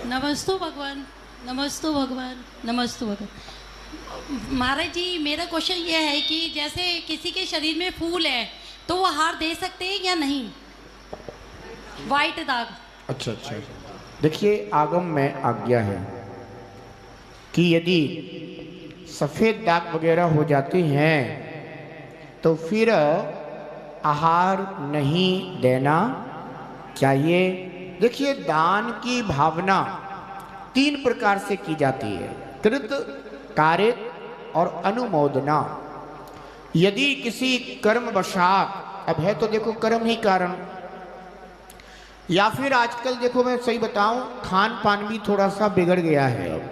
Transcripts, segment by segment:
नमस्तु भगवान, नमस्तु भगवान, नमस्तु भगवान। महाराज जी, मेरा क्वेश्चन ये है कि जैसे किसी के शरीर में फूल है तो वो हार दे सकते हैं या नहीं? वाइट दाग। अच्छा अच्छा, देखिए आगम में आज्ञा है कि यदि सफ़ेद दाग वगैरह हो जाते हैं तो फिर आहार नहीं देना चाहिए। देखिए, दान की भावना 3 प्रकार से की जाती है, कृत, कारित और अनुमोदना। यदि किसी कर्म वशात, अब है तो देखो कर्म ही कारण, या फिर आजकल देखो मैं सही बताऊं खान पान भी थोड़ा सा बिगड़ गया है अब,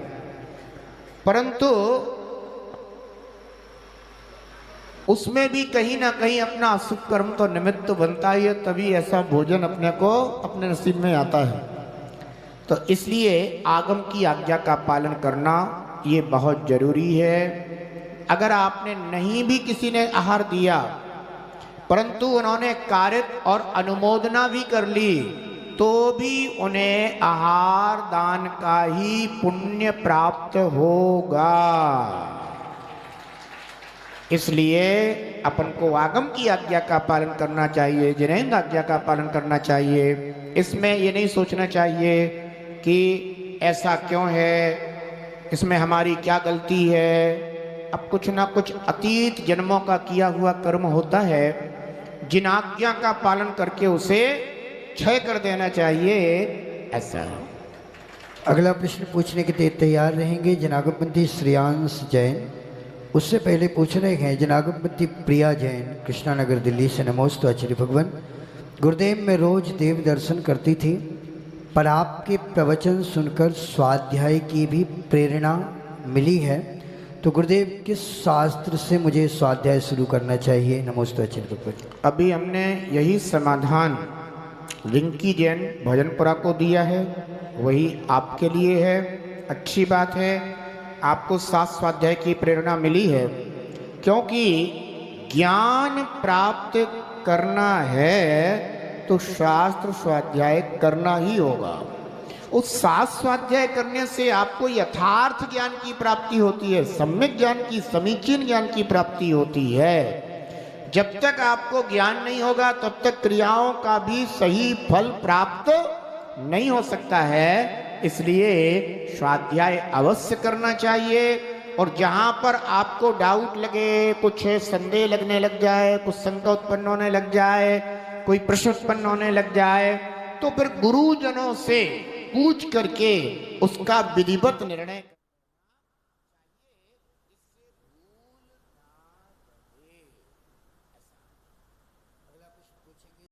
परंतु उसमें भी कहीं ना कहीं अपना अशुभ कर्म तो निमित्त बनता ही है, तभी ऐसा भोजन अपने को अपने नसीब में आता है। तो इसलिए आगम की आज्ञा का पालन करना ये बहुत जरूरी है। अगर आपने नहीं भी किसी ने आहार दिया परंतु उन्होंने कारित और अनुमोदना भी कर ली तो भी उन्हें आहार दान का ही पुण्य प्राप्त होगा। इसलिए अपन को आगम की आज्ञा का पालन करना चाहिए, जिनेंद्र आज्ञा का पालन करना चाहिए। इसमें ये नहीं सोचना चाहिए कि ऐसा क्यों है, इसमें हमारी क्या गलती है। अब कुछ ना कुछ अतीत जन्मों का किया हुआ कर्म होता है, जिन आज्ञा का पालन करके उसे क्षय कर देना चाहिए, ऐसा है। अगला प्रश्न पूछने के लिए तैयार रहेंगे जनागपति श्रेयांश जैन। उससे पहले पूछ रहे हैं जनागपति प्रिया जैन, कृष्णा नगर दिल्ली से। नमोस्तु आचार्य भगवान। गुरुदेव मैं रोज देव दर्शन करती थी, पर आपके प्रवचन सुनकर स्वाध्याय की भी प्रेरणा मिली है, तो गुरुदेव किस शास्त्र से मुझे स्वाध्याय शुरू करना चाहिए? नमोस्तु आचार्य भगवान। अभी हमने यही समाधान रिंकी जैन भजनपुरा को दिया है, वही आपके लिए है। अच्छी बात है, आपको 7 स्वाध्याय की प्रेरणा मिली है, क्योंकि ज्ञान प्राप्त करना है तो शास्त्र स्वाध्याय करना ही होगा। उस 7 स्वाध्याय करने से आपको यथार्थ ज्ञान की प्राप्ति होती है, सम्यक ज्ञान की, समीचीन ज्ञान की प्राप्ति होती है। जब तक आपको ज्ञान नहीं होगा तब तक क्रियाओं का भी सही फल प्राप्त नहीं हो सकता है। इसलिए स्वाध्याय अवश्य करना चाहिए। और जहाँ पर आपको डाउट लगे, कुछ संदेह लगने लग जाए, कुछ शंका उत्पन्न होने लग जाए, कोई प्रश्न उत्पन्न होने लग जाए, तो फिर गुरुजनों से पूछ करके उसका विधिवत निर्णय